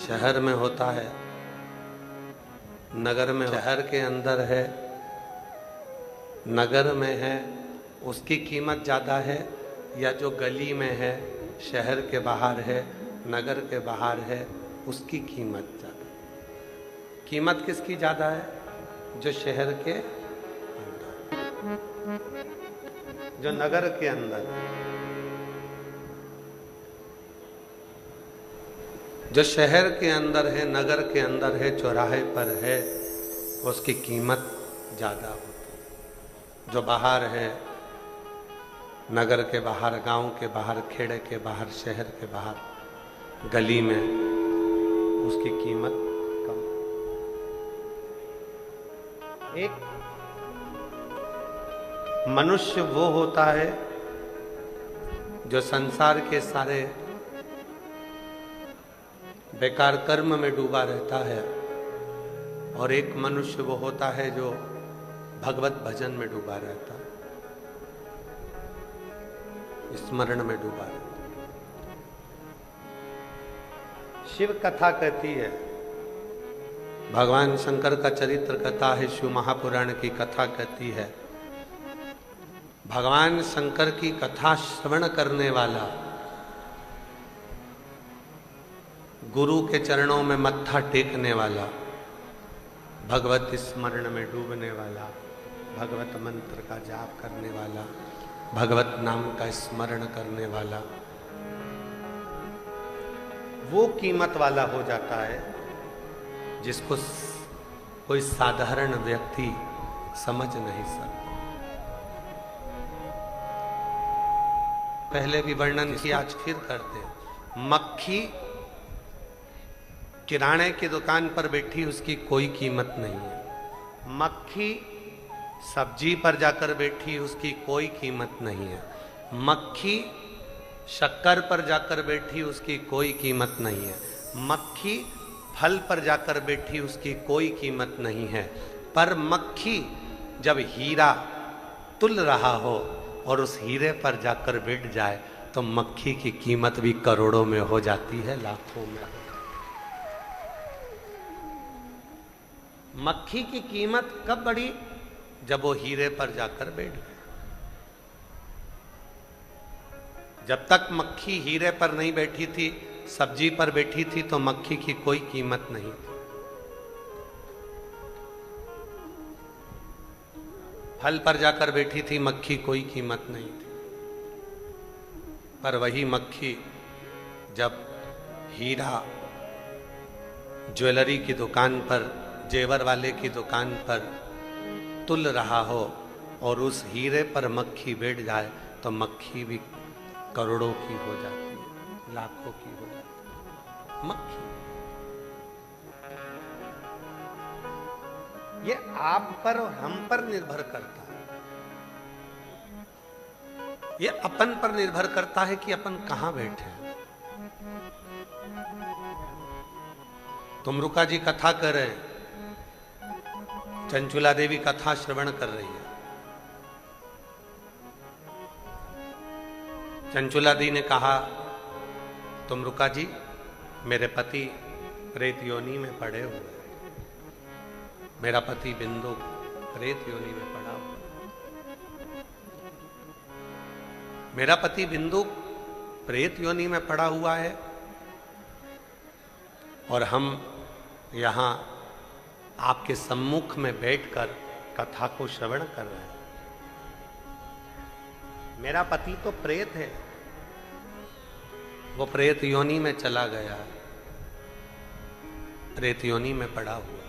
शहर में होता है, नगर में, शहर के अंदर है, नगर में है, उसकी कीमत ज़्यादा है, या जो गली में है, शहर के बाहर है, नगर के बाहर है, उसकी कीमत ज़्यादा। कीमत किसकी ज़्यादा है? जो शहर के अंदर, जो नगर के अंदर है। जो शहर के अंदर है, नगर के अंदर है, चौराहे पर है, उसकी कीमत ज़्यादा होती है। जो बाहर है, नगर के बाहर, गांव के बाहर, खेड़े के बाहर, शहर के बाहर, गली में, उसकी कीमत कम। एक मनुष्य वो होता है जो संसार के सारे बेकार कर्म में डूबा रहता है, और एक मनुष्य वो होता है जो भगवत भजन में डूबा रहता है, स्मरण में डूबा रहता है। शिव कथा कहती है, भगवान शंकर का चरित्र कथा है, शिव महापुराण की कथा कहती है, भगवान शंकर की कथा श्रवण करने वाला, गुरु के चरणों में मत्था टेकने वाला, भगवत स्मरण में डूबने वाला, भगवत मंत्र का जाप करने वाला, भगवत नाम का स्मरण करने वाला, वो कीमत वाला हो जाता है जिसको कोई साधारण व्यक्ति समझ नहीं सकता। पहले भी वर्णन किया, आज फिर करते हैं। मक्खी किराने की दुकान पर बैठी, उसकी कोई कीमत नहीं है। मक्खी सब्जी पर जाकर बैठी, उसकी कोई कीमत नहीं है। मक्खी शक्कर पर जाकर बैठी, उसकी कोई कीमत नहीं है। मक्खी फल पर जाकर बैठी, उसकी कोई कीमत नहीं है। पर मक्खी जब हीरा तुल रहा हो और उस हीरे पर जाकर बैठ जाए, तो मक्खी की कीमत भी करोड़ों में हो जाती है, लाखों में। मक्खी की कीमत कब बढ़ी? जब वो हीरे पर जाकर बैठ गए। जब तक मक्खी हीरे पर नहीं बैठी थी, सब्जी पर बैठी थी, तो मक्खी की कोई कीमत नहीं थी। फल पर जाकर बैठी थी, मक्खी कोई कीमत नहीं थी। पर वही मक्खी जब हीरा ज्वेलरी की दुकान पर, जेवर वाले की दुकान पर तुल रहा हो और उस हीरे पर मक्खी बैठ जाए, तो मक्खी भी करोड़ों की हो जाती है, लाखों की हो जाती है। मक्खी ये आप पर और हम पर निर्भर करता है। ये अपन पर निर्भर करता है कि अपन कहां बैठे हैं। तुमरुका जी कथा कर रहे हैं, चंचुला देवी कथा श्रवण कर रही है। चंचुला दी ने कहा, तुमरुका जी, मेरे पति प्रेत योनि में पड़े हुए हैं। मेरा पति बिंदु प्रेत योनि में पड़ा हुआ। मेरा पति बिंदु प्रेत योनि में पड़ा हुआ है, और हम यहां आपके सम्मुख में बैठकर कथा को श्रवण कर रहे हैं। मेरा पति तो प्रेत है, वो प्रेत योनि में चला गया, प्रेत योनि में पड़ा हुआ।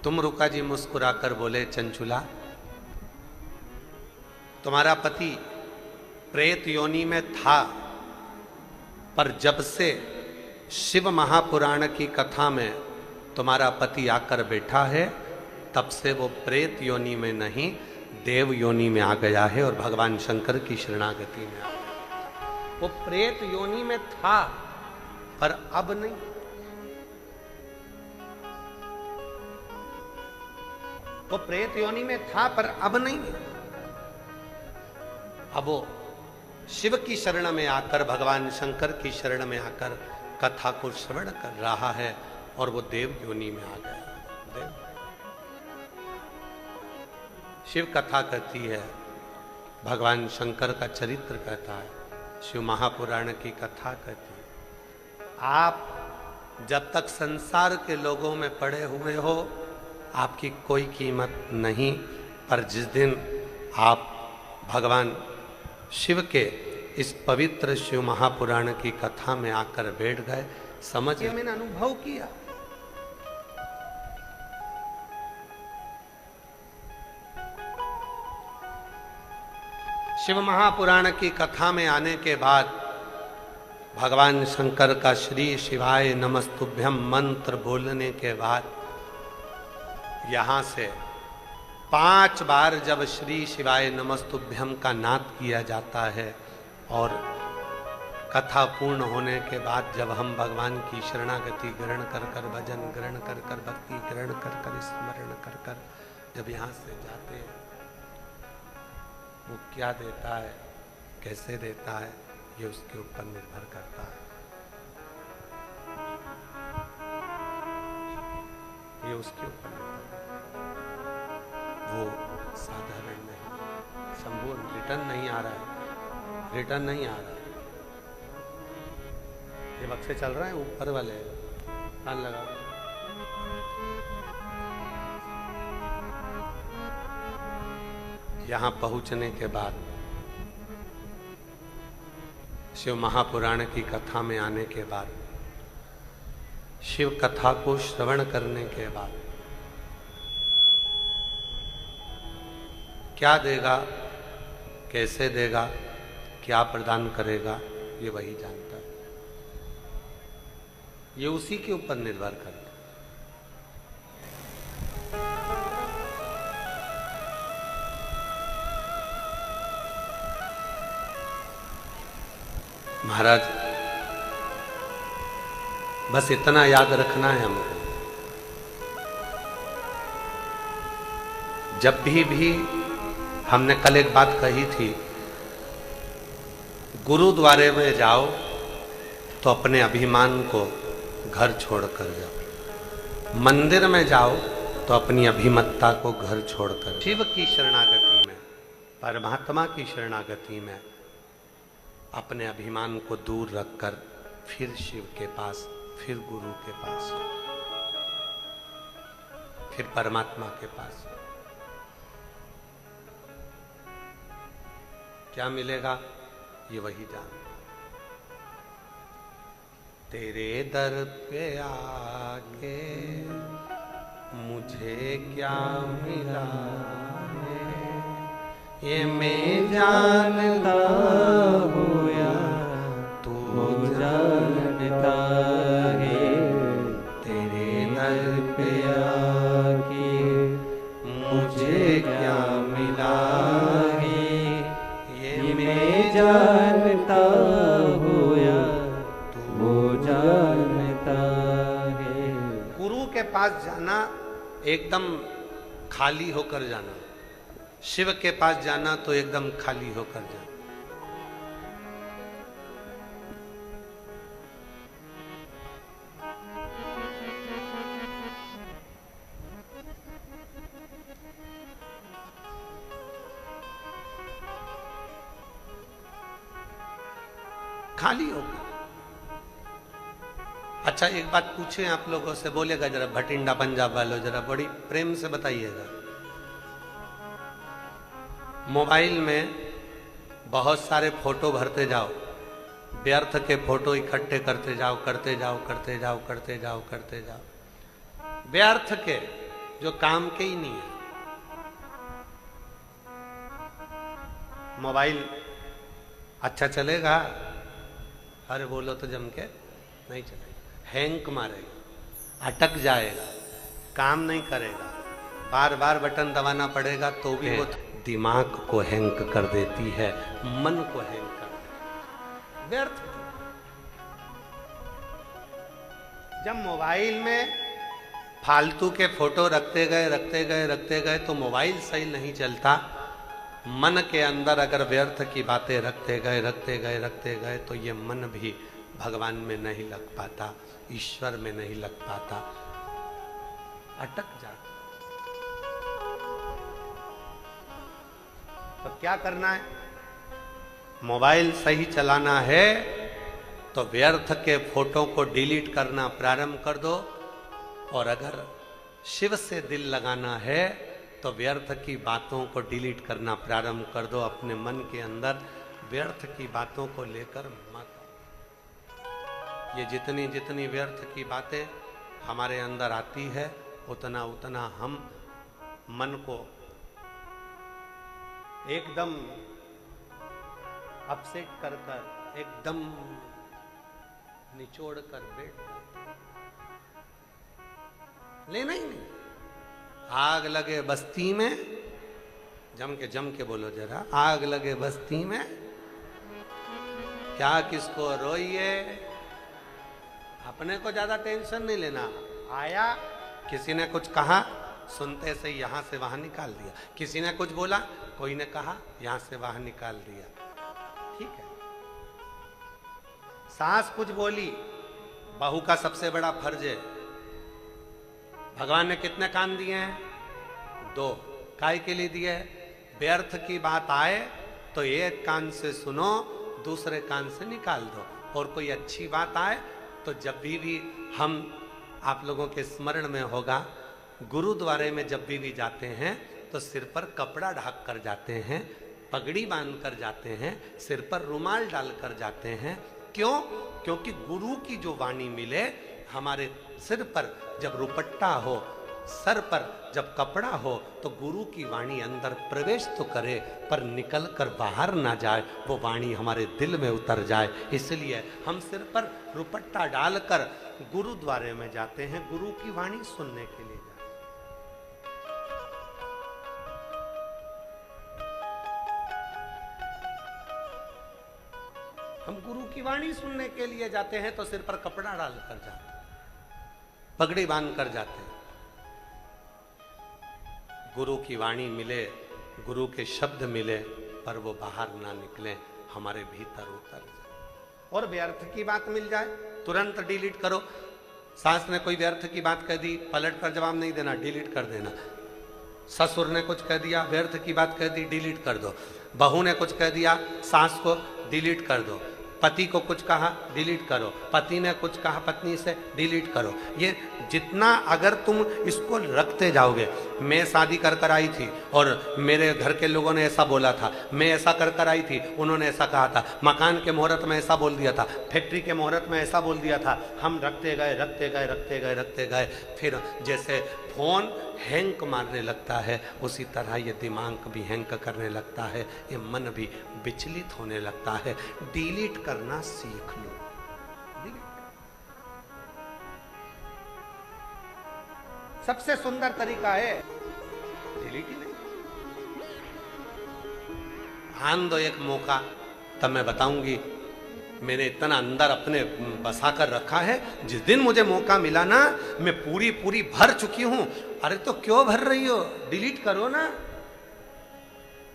तुमरुका जी मुस्कुराकर बोले, चंचुला, तुम्हारा पति प्रेत योनि में था, पर जब से शिव महापुराण की कथा में तुम्हारा पति आकर बैठा है, तब से वो प्रेत योनि में नहीं, देव योनि में आ गया है और भगवान शंकर की शरणागति में आ गया। वो प्रेत योनि में था, पर अब नहीं। वो प्रेत योनि में था, पर अब नहीं। अब वो शिव की शरण में आकर, भगवान शंकर की शरण में आकर कथा को श्रवण कर रहा है और वो देव योनि में आ गया। देव शिव कथा कहती है, भगवान शंकर का चरित्र कहता है, शिव महापुराण की कथा कहती है। आप जब तक संसार के लोगों में पड़े हुए हो आपकी कोई कीमत नहीं, पर जिस दिन आप भगवान शिव के इस पवित्र शिव महापुराण की कथा में आकर बैठ गए, समझ मैंने अनुभव किया। शिव महापुराण की कथा में आने के बाद भगवान शंकर का श्री शिवाय नमस्तुभ्यम मंत्र बोलने के बाद यहां से 5 बार जब श्री शिवाय नमस्तुभ्यम का नाद किया जाता है और कथा पूर्ण होने के बाद जब हम भगवान की शरणागति ग्रहण कर कर, भजन ग्रहण कर कर, भक्ति ग्रहण कर कर, स्मरण कर कर जब यहाँ से जाते हैं, वो क्या देता है, कैसे देता है, ये उसके ऊपर निर्भर करता है। ये उसके ऊपर निर्भर करता है। वो साधारण नहीं, संपूर्ण रिटर्न नहीं आ रहा है, रिटर्न नहीं आ रहा है। ये वक्त से चल रहा है, ऊपर वाले कान लगा। यहां पहुंचने के बाद, शिव महापुराण की कथा में आने के बाद, शिव कथा को श्रवण करने के बाद क्या देगा, कैसे देगा, क्या प्रदान करेगा, ये वही जानता है। ये उसी के ऊपर निर्भर करता है। महाराज, बस इतना याद रखना है हमको, जब भी हमने कल एक बात कही थी, गुरुद्वारे में जाओ तो अपने अभिमान को घर छोड़कर जाओ, मंदिर में जाओ तो अपनी अभिमत्ता को घर छोड़कर। शिव की शरणागति में, परमात्मा की शरणागति में अपने अभिमान को दूर रखकर फिर शिव के पास, फिर गुरु के पास, फिर परमात्मा के पास क्या मिलेगा, ये वही जान। तेरे दर पे आके मुझे क्या मिला है, ये मैं जानता हूँ या तू जानता है। तेरे दर पे आके मुझे क्या मिला है, ये मैं जानता हूँ या तू जानता है। गुरु के पास जाना एकदम खाली होकर जाना, शिव के पास जाना तो एकदम खाली होकर जाना। खाली होकर। अच्छा, एक बात पूछें आप लोगों से, बोलेगा जरा भटिंडा पंजाब वालों, जरा बड़ी प्रेम से बताइएगा। मोबाइल में बहुत सारे फोटो भरते जाओ, व्यर्थ के फोटो इकट्ठे करते जाओ, करते जाओ, करते जाओ, करते जाओ, करते जाओ, व्यर्थ के जो काम के ही नहीं है। मोबाइल अच्छा चलेगा, अरे बोलो तो जम के नहीं चलेगा, हैंग मारेगा, अटक जाएगा, काम नहीं करेगा, बार बार बटन दबाना पड़ेगा तो भी वो दिमाग को हैंग कर देती है, मन को हैंग कर देती है। व्यर्थ। जब मोबाइल में फालतू के फोटो रखते गए तो मोबाइल सही नहीं चलता, मन के अंदर अगर व्यर्थ की बातें रखते गए तो ये मन भी भगवान में नहीं लग पाता, ईश्वर में नहीं लग पाता, अटक जाता। तो क्या करना है? मोबाइल सही चलाना है तो व्यर्थ के फोटो को डिलीट करना प्रारंभ कर दो, और अगर शिव से दिल लगाना है तो व्यर्थ की बातों को डिलीट करना प्रारंभ कर दो। अपने मन के अंदर व्यर्थ की बातों को लेकर मत। ये जितनी जितनी व्यर्थ की बातें हमारे अंदर आती है उतना उतना हम मन को एकदम अपसेट कर एकदम निचोड़ कर बैठ लेना ही नहीं। आग लगे बस्ती में, जम के बोलो जरा, आग लगे बस्ती में क्या किसको रोइए। अपने को ज्यादा टेंशन नहीं लेना। आया, किसी ने कुछ कहा, सुनते से यहां से वहां निकाल दिया। किसी ने कुछ बोला, कोई ने कहा, यहां से वहां निकाल दिया। ठीक है। सास कुछ बोली, बहू का सबसे बड़ा फर्ज है। भगवान ने कितने कान दिए हैं? 2। काय के लिए दिए? व्यर्थ की बात आए तो एक कान से सुनो, दूसरे कान से निकाल दो। और कोई अच्छी बात आए तो जब भी हम आप लोगों के स्मरण में होगा, गुरुद्वारे में जब भी जाते हैं तो सिर पर कपड़ा ढक कर जाते हैं, पगड़ी बांध कर जाते हैं, सिर पर रुमाल डाल कर जाते हैं। क्यों? क्योंकि गुरु की जो वाणी मिले, हमारे सिर पर जब रुपट्टा हो, सर पर जब कपड़ा हो, तो गुरु की वाणी अंदर प्रवेश तो करे पर निकल कर बाहर ना जाए, वो वाणी हमारे दिल में उतर जाए। इसलिए हम सिर पर रुपट्टा डालकर गुरुद्वारे में जाते हैं, गुरु की वाणी सुनने के लिए जाते हैं। हम गुरु की वाणी सुनने के लिए जाते हैं तो सिर पर कपड़ा डालकर जाते हैं, पगड़ी बांध कर जाते हैं। गुरु की वाणी मिले, गुरु के शब्द मिले, पर वो बाहर ना निकले, हमारे भीतर उतर जाए। और व्यर्थ की बात मिल जाए, तुरंत डिलीट करो। सास ने कोई व्यर्थ की बात कह दी, पलट कर जवाब नहीं देना, डिलीट कर देना। ससुर ने कुछ कह दिया, व्यर्थ की बात कह दी, डिलीट कर दो। बहू ने कुछ कह दिया, सास को डिलीट कर दो। पति को कुछ कहा, डिलीट करो। पति ने कुछ कहा पत्नी से, डिलीट करो। ये जितना अगर तुम इसको रखते जाओगे, मैं शादी कर कर आई थी और मेरे घर के लोगों ने ऐसा बोला था, मैं ऐसा कर कर आई थी, उन्होंने ऐसा कहा था, मकान के मुहूर्त में ऐसा बोल दिया था, फैक्ट्री के मुहूर्त में ऐसा बोल दिया था। हम रखते गए, फिर जैसे फोन हैंग मारने लगता है, उसी तरह ये दिमाग भी हैंग करने लगता है, ये मन भी विचलित होने लगता है। डिलीट करना सीख लो। सबसे सुंदर तरीका है डिलीट ही नहीं। आन दो एक मौका, तब मैं बताऊंगी। मैंने इतना अंदर अपने बसा कर रखा है, जिस दिन मुझे मौका मिला ना, मैं पूरी भर चुकी हूं। अरे तो क्यों भर रही हो? डिलीट करो ना,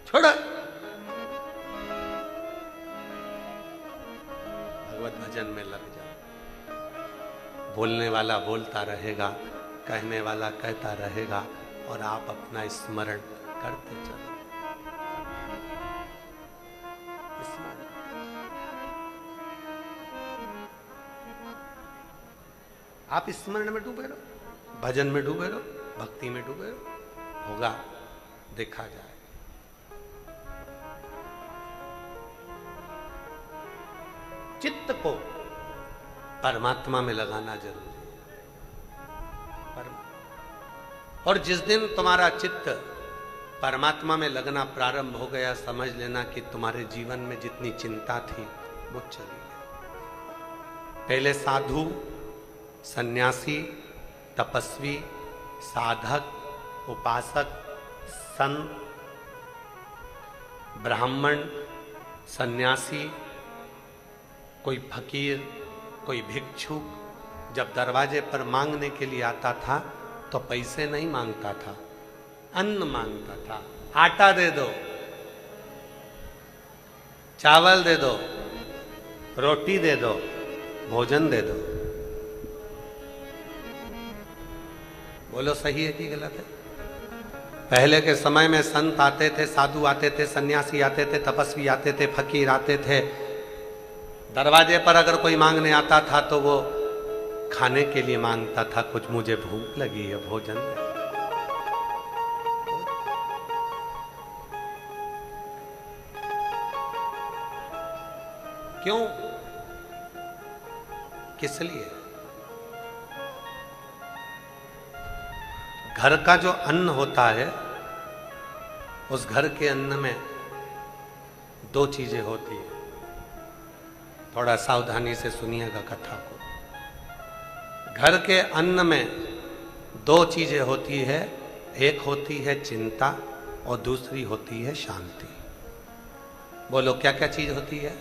छोड़ो। भगवत भजन में लग जाओ। बोलने वाला बोलता रहेगा, कहने वाला कहता रहेगा, और आप अपना स्मरण करते चलो। आप स्मरण में डूबे रहो, भजन में डूबे रहो, भक्ति में डूबे रहो, होगा, देखा जाए। चित्त को परमात्मा में लगाना जरूरी है। और जिस दिन तुम्हारा चित्त परमात्मा में लगना प्रारंभ हो गया, समझ लेना कि तुम्हारे जीवन में जितनी चिंता थी वो चली गई। पहले साधु, सन्यासी, तपस्वी, साधक, उपासक, संत, ब्राह्मण, सन्यासी, कोई फकीर, कोई भिक्षुक, जब दरवाजे पर मांगने के लिए आता था तो पैसे नहीं मांगता था, अन्न मांगता था। आटा दे दो, चावल दे दो, रोटी दे दो, भोजन दे दो। बोलो सही है कि गलत है? पहले के समय में संत आते थे, साधु आते थे, सन्यासी आते थे, तपस्वी आते थे, फकीर आते थे। दरवाजे पर अगर कोई मांगने आता था तो वो खाने के लिए मांगता था, कुछ मुझे भूख लगी है, भोजन दे। क्यों? किस लिए? घर का जो अन्न होता है, उस घर के अन्न में दो चीजें होती है। थोड़ा सावधानी से सुनिएगा कथा को। घर के अन्न में दो चीजें होती है, एक होती है चिंता और दूसरी होती है शांति। बोलो क्या क्या चीज होती है?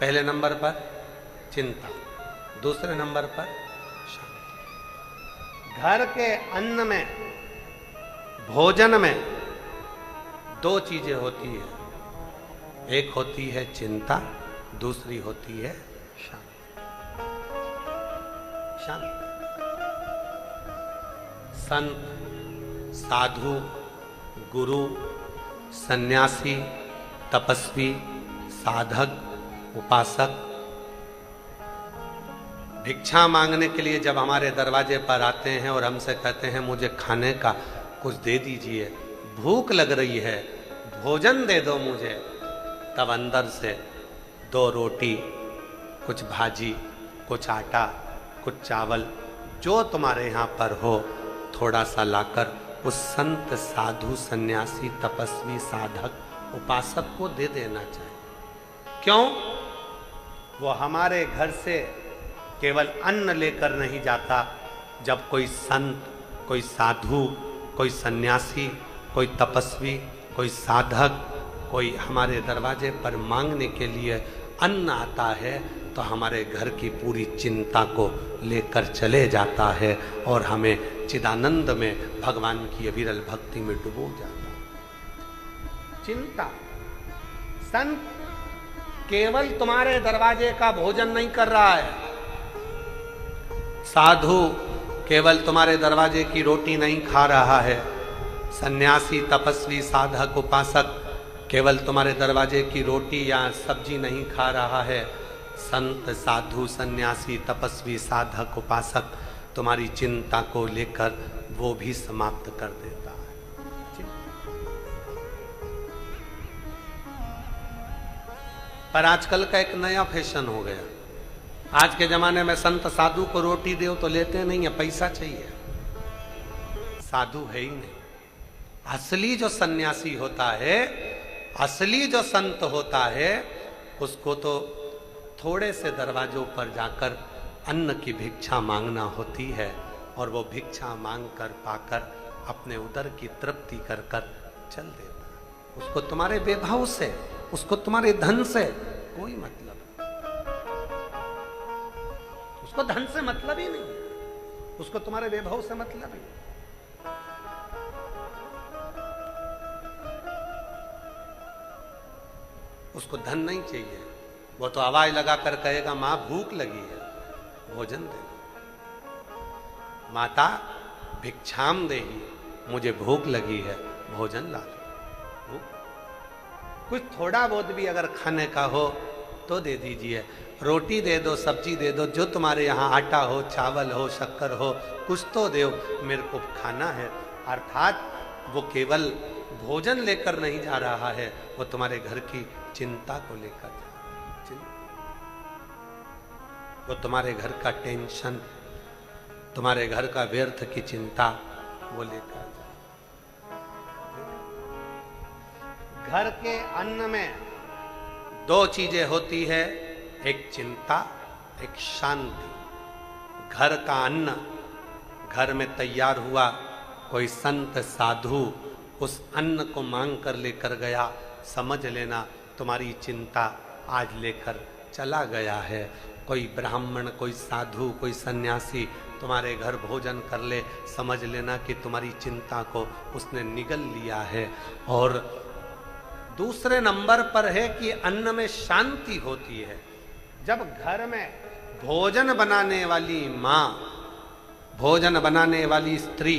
पहले नंबर पर चिंता, दूसरे नंबर पर शांति। घर के अन्न में, भोजन में दो चीजें होती है, एक होती है चिंता, दूसरी होती है शांति। शांति। संत, साधु, गुरु, सन्यासी, तपस्वी, साधक, उपासक भिक्षा मांगने के लिए जब हमारे दरवाजे पर आते हैं और हमसे कहते हैं मुझे खाने का कुछ दे दीजिए, भूख लग रही है, भोजन दे दो मुझे, तब अंदर से दो रोटी, कुछ भाजी, कुछ आटा, कुछ चावल, जो तुम्हारे यहाँ पर हो, थोड़ा सा लाकर उस संत, साधु, सन्यासी, तपस्वी, साधक, उपासक को दे देना चाहिए। क्यों? वो हमारे घर से केवल अन्न लेकर नहीं जाता। जब कोई संत, कोई साधु, कोई सन्यासी, कोई तपस्वी, कोई साधक, कोई हमारे दरवाजे पर मांगने के लिए अन्न आता है, तो हमारे घर की पूरी चिंता को लेकर चले जाता है और हमें चिदानंद में, भगवान की अविरल भक्ति में डुबो जाता है। चिंता। संत केवल तुम्हारे दरवाजे का भोजन नहीं कर रहा है, साधु केवल तुम्हारे दरवाजे की रोटी नहीं खा रहा है, सन्यासी, तपस्वी, साधक, उपासक केवल तुम्हारे दरवाजे की रोटी या सब्जी नहीं खा रहा है। संत, साधु, सन्यासी, तपस्वी, साधक, उपासक तुम्हारी चिंता को लेकर वो भी समाप्त कर देता है। पर आजकल का एक नया फैशन हो गया। आज के जमाने में संत साधु को रोटी दो तो लेते नहीं है, पैसा चाहिए। साधु है ही नहीं। असली जो सन्यासी होता है, असली जो संत होता है, उसको तो थोड़े से दरवाजों पर जाकर अन्न की भिक्षा मांगना होती है और वो भिक्षा मांग कर पाकर अपने उदर की तृप्ति कर कर चल देता है। उसको तुम्हारे वैभव से, उसको तुम्हारे धन से कोई मतलब, उसको धन से मतलब ही नहीं, उसको तुम्हारे वैभव से मतलब ही। उसको धन नहीं चाहिए, वो तो आवाज लगाकर कहेगा मां भूख लगी है, भोजन दे दो। माता भिक्षाम देही, मुझे भूख लगी है, भोजन ला दो। कुछ थोड़ा बहुत भी अगर खाने का हो तो दे दीजिए, रोटी दे दो, सब्जी दे दो, जो तुम्हारे यहाँ आटा हो, चावल हो, शक्कर हो, कुछ तो दो, मेरे को खाना है। अर्थात वो केवल भोजन लेकर नहीं जा रहा है, वो तुम्हारे घर की चिंता को लेकर जा रहा है। वो तुम्हारे घर का टेंशन, तुम्हारे घर का व्यर्थ की चिंता वो लेकर जा। घर के अन्न में दो चीजें होती है, एक चिंता, एक शांति। घर का अन्न घर में तैयार हुआ, कोई संत साधु उस अन्न को मांग कर लेकर गया, समझ लेना तुम्हारी चिंता आज लेकर चला गया है। कोई ब्राह्मण, कोई साधु, कोई सन्यासी तुम्हारे घर भोजन कर ले, समझ लेना कि तुम्हारी चिंता को उसने निगल लिया है। और दूसरे नंबर पर है कि अन्न में शांति होती है। जब घर में भोजन बनाने वाली माँ, भोजन बनाने वाली स्त्री,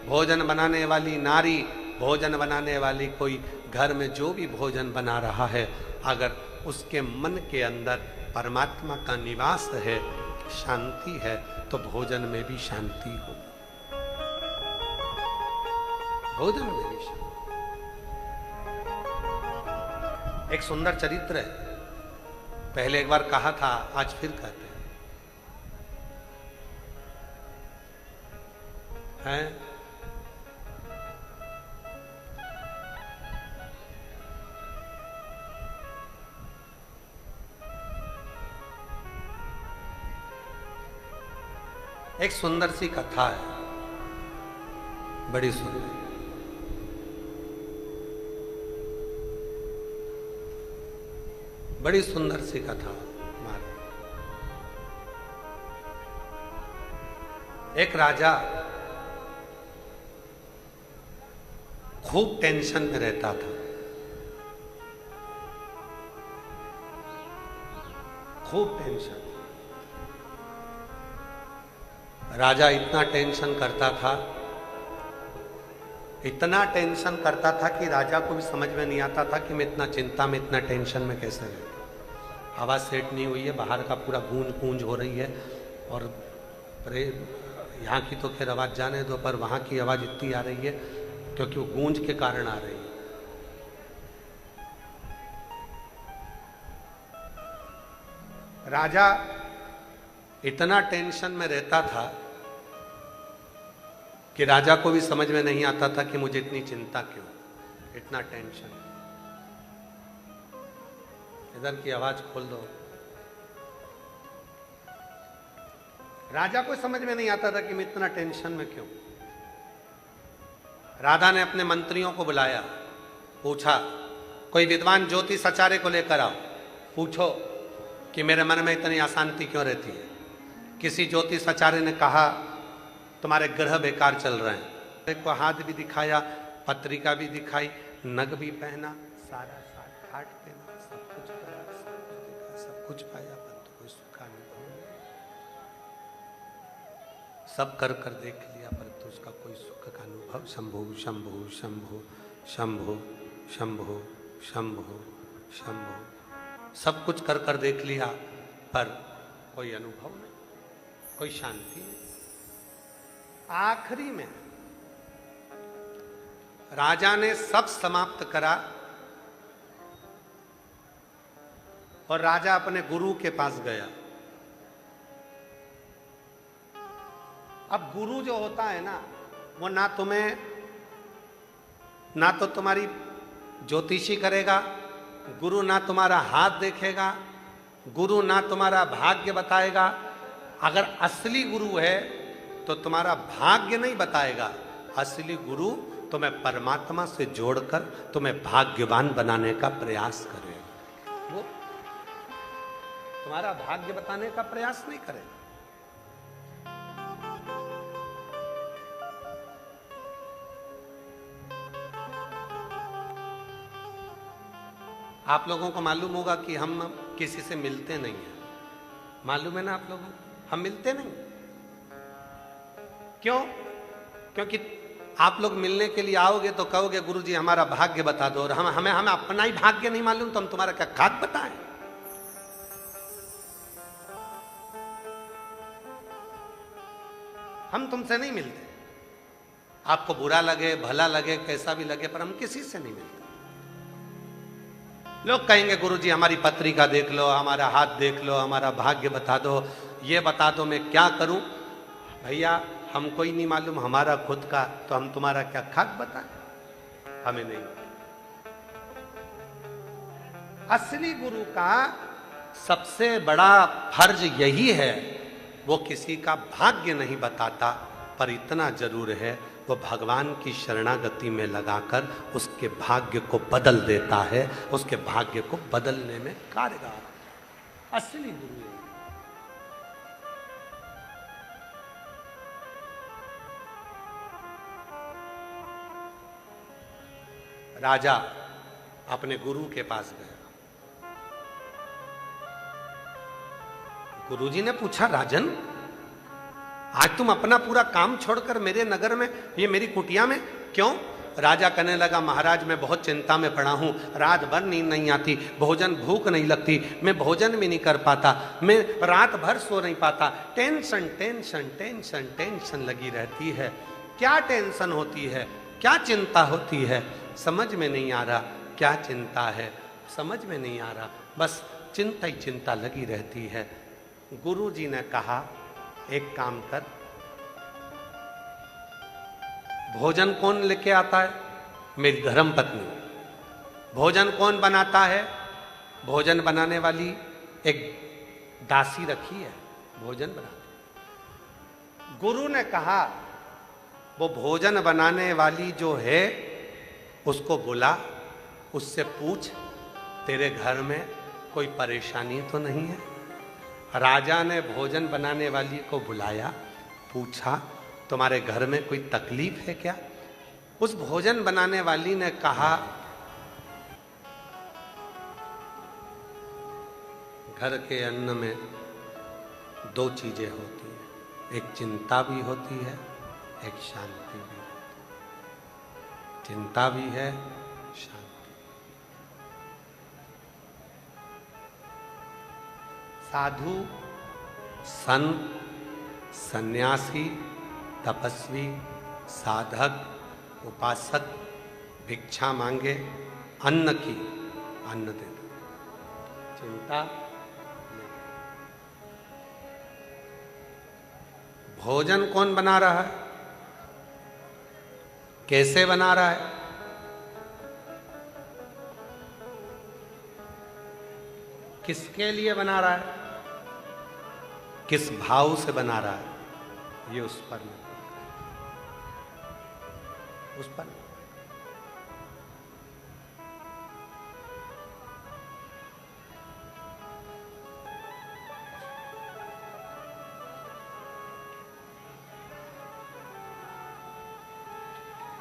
भोजन बनाने वाली नारी, भोजन बनाने वाली कोई घर में जो भी भोजन बना रहा है, अगर उसके मन के अंदर परमात्मा का निवास है, शांति है, तो भोजन में भी शांति होगी। भोजन में भी शांति। एक सुंदर चरित्र है, पहले एक बार कहा था, आज फिर कहते हैं। एक सुंदर सी कथा है, बड़ी सुंदर, बड़ी सुंदर सी कथा। एक राजा खूब टेंशन में रहता था, खूब टेंशन। राजा इतना टेंशन करता था, इतना टेंशन करता था कि राजा को भी समझ में नहीं आता था कि मैं इतना चिंता में, इतना टेंशन में कैसे रहता। आवाज़ सेट नहीं हुई है, बाहर का पूरा गूंज गूंज हो रही है, और यहाँ की तो खैर आवाज़ जाने दो, पर वहाँ की आवाज़ इतनी आ रही है क्योंकि वो गूंज के कारण आ रही है। राजा इतना टेंशन में रहता था कि राजा को भी समझ में नहीं आता था कि मुझे इतनी चिंता क्यों, इतना टेंशन। इधर की आवाज खोल दो। राजा को समझ में नहीं आता था कि मैं इतना टेंशन में क्यों। राधा ने अपने मंत्रियों को बुलाया, पूछा कोई विद्वान ज्योतिष आचार्य को लेकर आओ, पूछो कि मेरे मन में इतनी अशांति क्यों रहती है। किसी ज्योतिष आचार्य ने कहा तुम्हारे ग्रह बेकार चल रहे हैं। एक को हाथ भी दिखाया, पत्रिका भी दिखाई, नग भी पहना, सारा साथ काट देना, सब कुछ करा, सब कुछ देखा, सब कुछ पाया, परंतु कोई सुख अनुभव नहीं। सब कर कर देख लिया, परंतु उसका कोई सुख का अनुभव। शंभु शंभु शंभु शंभु शंभु शंभु शंभु, सब कुछ कर कर देख लिया, पर कोई अनुभव नहीं, कोई शांति नहीं। आखिरी में राजा ने सब समाप्त करा और राजा अपने गुरु के पास गया। अब गुरु जो होता है ना, वो ना तुम्हें, ना तो तुम्हारी ज्योतिषी करेगा, गुरु ना तुम्हारा हाथ देखेगा, गुरु ना तुम्हारा भाग्य बताएगा। अगर असली गुरु है तो तुम्हारा भाग्य नहीं बताएगा, असली गुरु तुम्हें परमात्मा से जोड़कर तुम्हें भाग्यवान बनाने का प्रयास करेगा। वो तुम्हारा भाग्य बताने का प्रयास नहीं करेगा। आप लोगों को मालूम होगा कि हम किसी से मिलते नहीं हैं, मालूम है ना आप लोगों को, हम मिलते नहीं। क्यों? क्योंकि आप लोग मिलने के लिए आओगे तो कहोगे गुरुजी हमारा भाग्य बता दो, और हमें अपना ही भाग्य नहीं मालूम तो हम तुम्हारा क्या खाक बताएं। हम तुमसे नहीं मिलते, आपको बुरा लगे भला लगे कैसा भी लगे, पर हम किसी से नहीं मिलते। लोग कहेंगे गुरुजी हमारी पत्रिका देख लो, हमारा हाथ देख लो, हमारा भाग्य बता दो, ये बता दो मैं क्या करूं। भैया हमको ही नहीं मालूम हमारा खुद का, तो हम तुम्हारा क्या खाक बताएं, हमें नहीं। असली गुरु का सबसे बड़ा फर्ज यही है, वो किसी का भाग्य नहीं बताता, पर इतना जरूर है वो भगवान की शरणागति में लगाकर उसके भाग्य को बदल देता है, उसके भाग्य को बदलने में कारगर असली गुरु है। राजा अपने गुरु के पास गया। गुरुजी ने पूछा, राजन आज तुम अपना पूरा काम छोड़कर मेरे नगर में, ये मेरी कुटिया में क्यों? राजा कहने लगा, महाराज मैं बहुत चिंता में पड़ा हूं, रात भर नींद नहीं आती, भोजन भूख नहीं लगती, मैं भोजन भी नहीं कर पाता, मैं रात भर सो नहीं पाता, टेंशन टेंशन टेंशन टेंशन लगी रहती है। क्या टेंशन होती है, क्या चिंता होती है, समझ में नहीं आ रहा। क्या चिंता है, समझ में नहीं आ रहा, बस चिंता ही चिंता लगी रहती है। गुरु जी ने कहा, एक काम कर, भोजन कौन लेके आता है? मेरी धर्म पत्नी। भोजन कौन बनाता है? भोजन बनाने वाली एक दासी रखी है, भोजन बनाती। गुरु ने कहा, वो भोजन बनाने वाली जो है उसको बुला, उससे पूछ तेरे घर में कोई परेशानी तो नहीं है। राजा ने भोजन बनाने वाली को बुलाया, पूछा तुम्हारे घर में कोई तकलीफ है क्या? उस भोजन बनाने वाली ने कहा, घर के अन्न में दो चीजें होती हैं, एक चिंता भी होती है, एक शांति भी होती है। चिंता भी है, शांति। साधु, संत, सन्यासी, तपस्वी, साधक, उपासक भिक्षा मांगे, अन्न की, अन्न दे दो, चिंता नहीं। भोजन कौन बना रहा है, कैसे बना रहा है? किसके लिए बना रहा है, किस भाव से बना रहा है, ये उस पर नहीं, उस पर नहीं।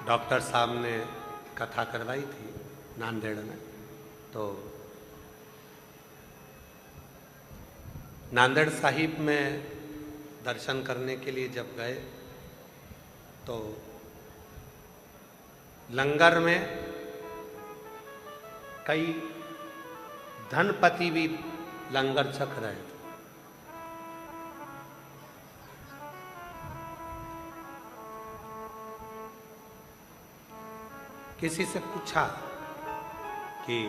डॉक्टर साहब ने कथा करवाई थी नांदेड़ में, तो नांदेड़ साहिब में दर्शन करने के लिए जब गए तो लंगर में कई धनपति भी लंगर छक रहे थे। किसी से पूछा कि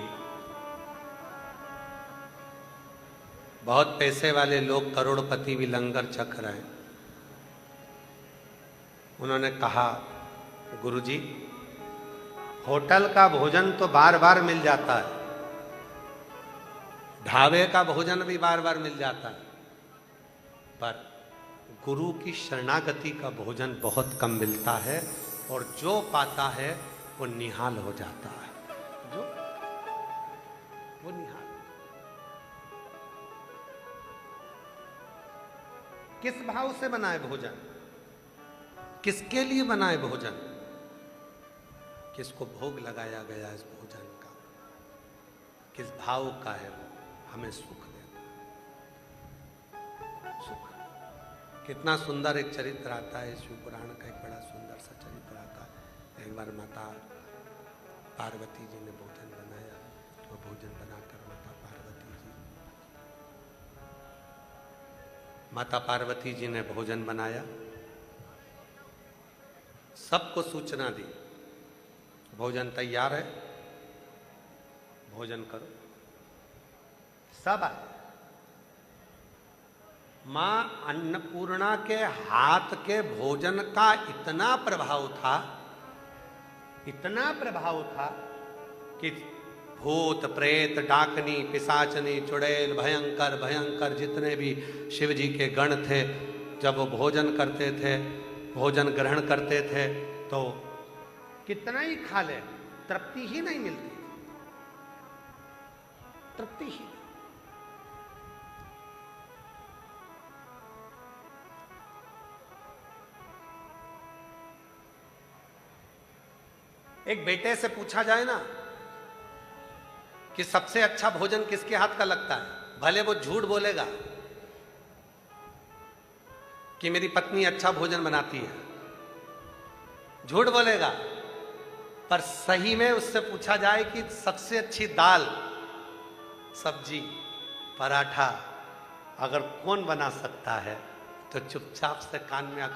बहुत पैसे वाले लोग, करोड़पति भी लंगर छक रहे हैं। उन्होंने कहा, गुरुजी होटल का भोजन तो बार बार मिल जाता है, ढाबे का भोजन भी बार बार मिल जाता है, पर गुरु की शरणागति का भोजन बहुत कम मिलता है, और जो पाता है वो निहाल हो जाता है, जो वो निहाल। किस भाव से बनाए भोजन, किसके लिए बनाए भोजन, किसको भोग लगाया गया इस भोजन का, किस भाव का है वो, हमें सुख देता है, सुख। कितना सुंदर एक चरित्र आता है शिव पुराण का, एक बड़ा सुंदर सा चरित्र आता है। एक बार माता पार्वती जी ने भोजन बनाया, और भोजन बनाकर माता पार्वती जी ने भोजन बनाया, सबको सूचना दी, भोजन तैयार है, भोजन करो। सब आए। मां अन्नपूर्णा के हाथ के भोजन का इतना प्रभाव था, इतना प्रभाव था कि भूत प्रेत डाकनी पिशाचनी चुड़ैल भयंकर भयंकर जितने भी शिव जी के गण थे, जब वो भोजन करते थे, भोजन ग्रहण करते थे, तो कितना ही खा ले तृप्ति ही नहीं मिलती, तृप्ति ही। एक बेटे से पूछा जाए ना कि सबसे अच्छा भोजन किसके हाथ का लगता है, भले वो झूठ बोलेगा कि मेरी पत्नी अच्छा भोजन बनाती है, झूठ बोलेगा, पर सही में उससे पूछा जाए कि सबसे अच्छी दाल, सब्जी, पराठा अगर कौन बना सकता है, तो चुपचाप से कान में आकर